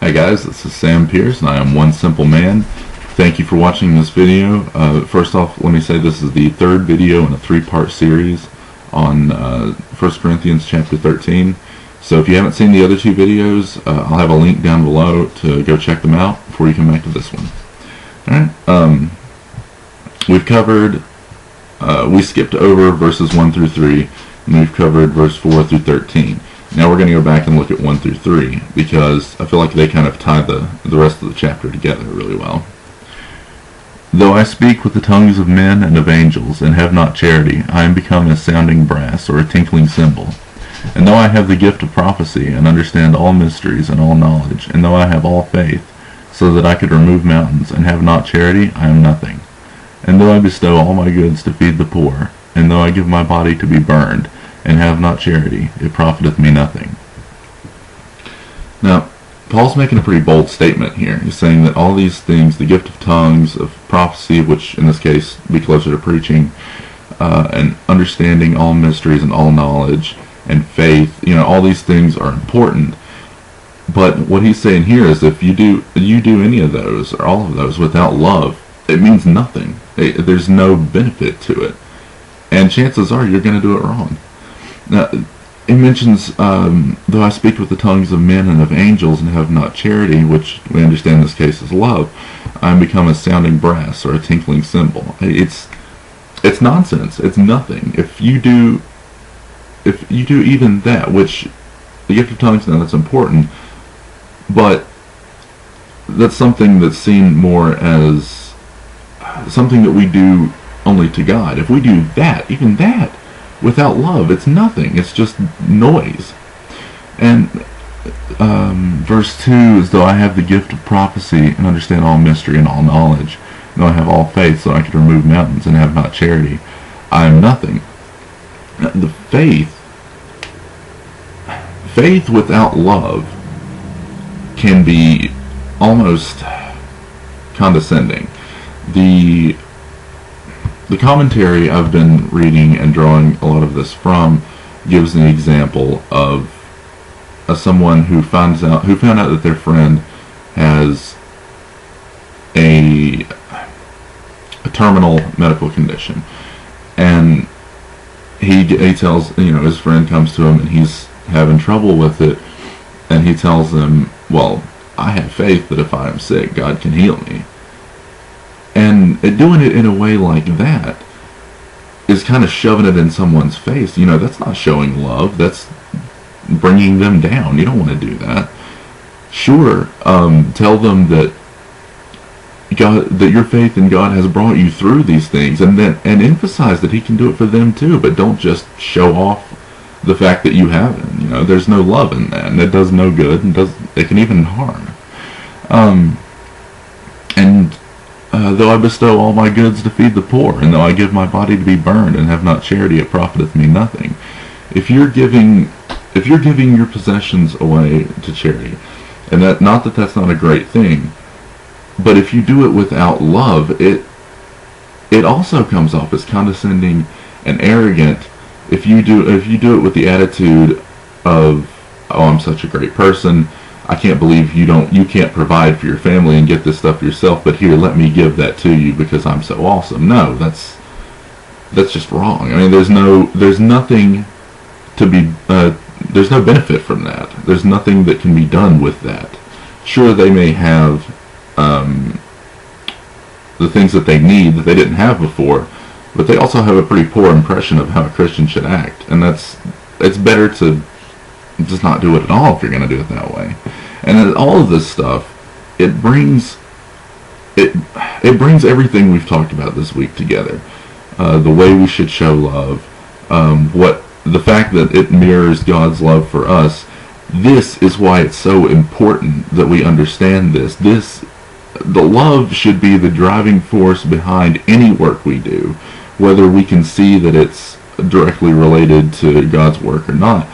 Hi guys, this is Sam Pierce and I am One Simple Man. Thank you for watching this video. First off, let me say this is the third video in a three-part series on 1 Corinthians chapter 13. So if you haven't seen the other two videos, I'll have a link down below to go check them out before you come back to this one. Alright, we've covered, we skipped over verses 1 through 3, and we've covered verse 4 through 13. Now we're going to go back and look at 1 through 3, because I feel like they kind of tie the rest of the chapter together really well. Though I speak with the tongues of men and of angels, and have not charity, I am become a sounding brass, or a tinkling cymbal. And though I have the gift of prophecy, and understand all mysteries and all knowledge, and though I have all faith, so that I could remove mountains, and have not charity, I am nothing. And though I bestow all my goods to feed the poor, and though I give my body to be burned, and have not charity, it profiteth me nothing. Now, Paul's making a pretty bold statement here. He's saying that all these things, the gift of tongues, of prophecy, which in this case would be closer to preaching, and understanding all mysteries and all knowledge, and faith, all these things are important. But what he's saying here is if you do any of those, or all of those, without love, it means nothing. There's no benefit to it. And chances are you're going to do it wrong. Now, it mentions, though I speak with the tongues of men and of angels and have not charity, which we understand in this case is love, I am become a sounding brass or a tinkling cymbal. It's nonsense. It's nothing. If you do even that, which the gift of tongues, now that's important, but that's something that's seen more as something that we do only to God. If we do that, even that, without love, it's nothing. It's just noise. And verse 2 is, though I have the gift of prophecy and understand all mystery and all knowledge, and though I have all faith so I could remove mountains and have not charity, I am nothing. The faith without love can be almost condescending. The commentary I've been reading and drawing a lot of this from gives an example of someone who found out that their friend has a terminal medical condition, and he tells, his friend comes to him and he's having trouble with it, and he tells them, well, I have faith that if I am sick, God can heal me. And doing it in a way like that is kind of shoving it in someone's face. That's not showing love. That's bringing them down. You don't want to do that. Sure, tell them that your faith in God has brought you through these things, and emphasize that He can do it for them too. But don't just show off the fact that you haven't. There's no love in that, and it does no good, and it can even harm. Though I bestow all my goods to feed the poor, and though I give my body to be burned, and have not charity, it profiteth me nothing. If you're giving your possessions away to charity, and not that that's not a great thing, but if you do it without love, it also comes off as condescending and arrogant. If you do it with the attitude of, oh, I'm such a great person, I can't believe you can't provide for your family and get this stuff yourself, but here, let me give that to you because I'm so awesome. No, that's just wrong. I mean, there's no benefit from that. There's nothing that can be done with that. Sure, they may have the things that they need that they didn't have before, but they also have a pretty poor impression of how a Christian should act, and it's better to just not do it at all if you're going to do it that way. And all of this stuff, it brings everything we've talked about this week together. The way we should show love, the fact that it mirrors God's love for us. This is why it's so important that we understand this. The love should be the driving force behind any work we do, whether we can see that it's directly related to God's work or not.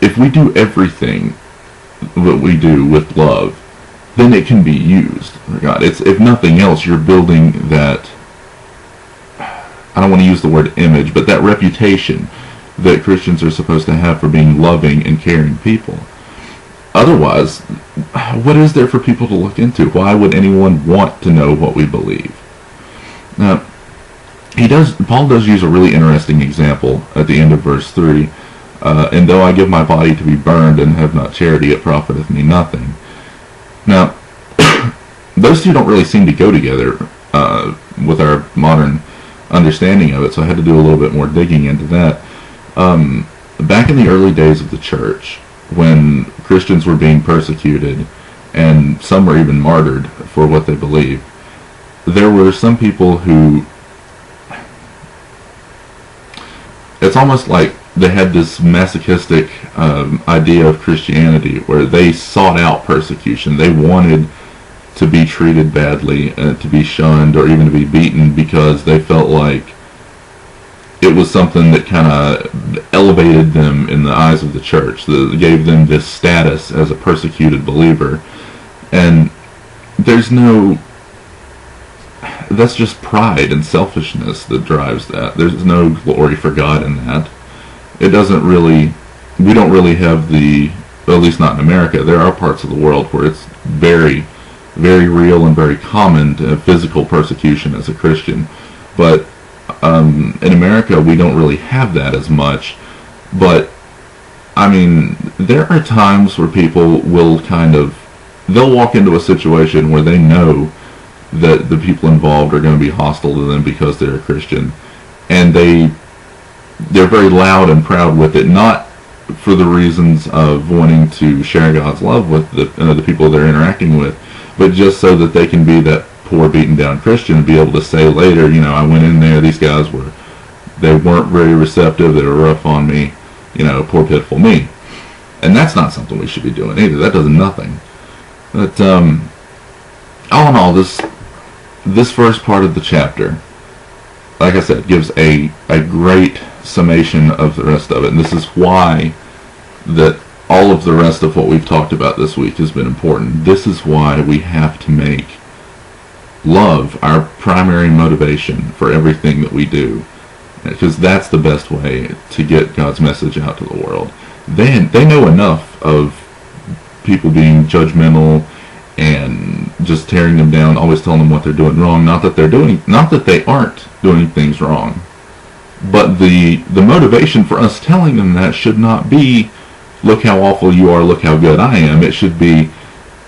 If we do everything that we do with love, then it can be used for God. If nothing else, you're building that, I don't want to use the word image, but that reputation that Christians are supposed to have for being loving and caring people. Otherwise, what is there for people to look into? Why would anyone want to know what we believe? Now, Paul does use a really interesting example at the end of verse 3. And though I give my body to be burned and have not charity, it profiteth me nothing. Now, those two don't really seem to go together with our modern understanding of it, so I had to do a little bit more digging into that. Back in the early days of the church, when Christians were being persecuted, and some were even martyred for what they believed, there were some people who, it's almost like they had this masochistic idea of Christianity where they sought out persecution. They wanted to be treated badly, to be shunned, or even to be beaten, because they felt like it was something that kind of elevated them in the eyes of the church, that gave them this status as a persecuted believer. And that's just pride and selfishness that drives that. There's no glory for God in that. We don't really have at least not in America, there are parts of the world where it's very, very real and very common to have physical persecution as a Christian. But in America, we don't really have that as much. But, I mean, there are times where people will they'll walk into a situation where they know that the people involved are going to be hostile to them because they're a Christian. And they're very loud and proud with it, not for the reasons of wanting to share God's love with the people they're interacting with, but just so that they can be that poor, beaten down Christian and be able to say later, I went in there, these guys they weren't very receptive, they were rough on me, poor pitiful me. And that's not something we should be doing either. That does nothing. But all in all, this first part of the chapter, like I said, gives a great summation of the rest of it. And this is why that all of the rest of what we've talked about this week has been important. This is why we have to make love our primary motivation for everything that we do, because that's the best way to get God's message out to the world. They know enough of people being judgmental and just tearing them down, always telling them what they're doing wrong. Not that they aren't doing things wrong, but the motivation for us telling them that should not be, look how awful you are, look how good I am. It should be,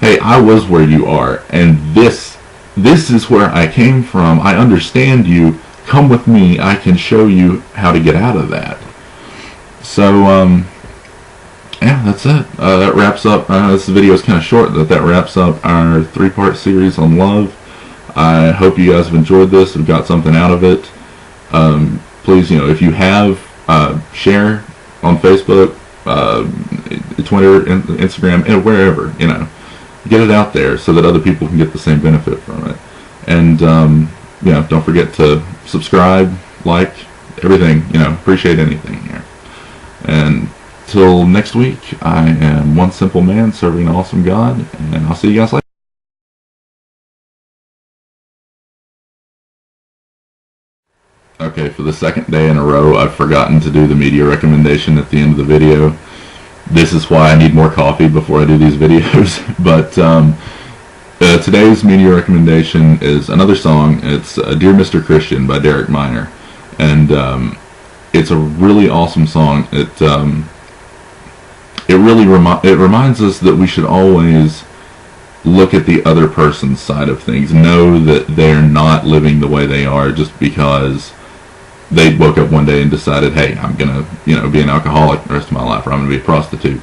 hey, I was where you are, and this is where I came from. I understand you. Come with me. I can show you how to get out of that. So, yeah, that's it. That wraps up, this video is kind of short, but that wraps up our 3-part series on love. I hope you guys have enjoyed this and got something out of it. Please, if you have, share on Facebook, Twitter, Instagram, and wherever, get it out there so that other people can get the same benefit from it. And, don't forget to subscribe, like, everything, appreciate anything here. And till next week, I am One Simple Man serving an awesome God, and I'll see you guys later. Okay, for the second day in a row, I've forgotten to do the media recommendation at the end of the video. This is why I need more coffee before I do these videos. But today's media recommendation is another song. It's Dear Mr. Christian by Derek Minor. And it's a really awesome song. It reminds us that we should always look at the other person's side of things. Know that they're not living the way they are just because they woke up one day and decided, hey, I'm going to, be an alcoholic the rest of my life, or I'm going to be a prostitute.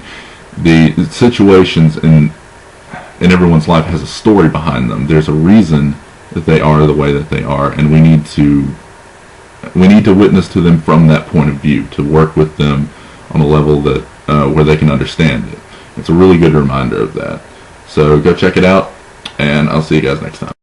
The situations in everyone's life has a story behind them. There's a reason that they are the way that they are, and we need to witness to them from that point of view, to work with them on a level that where they can understand it. It's a really good reminder of that. So go check it out, and I'll see you guys next time.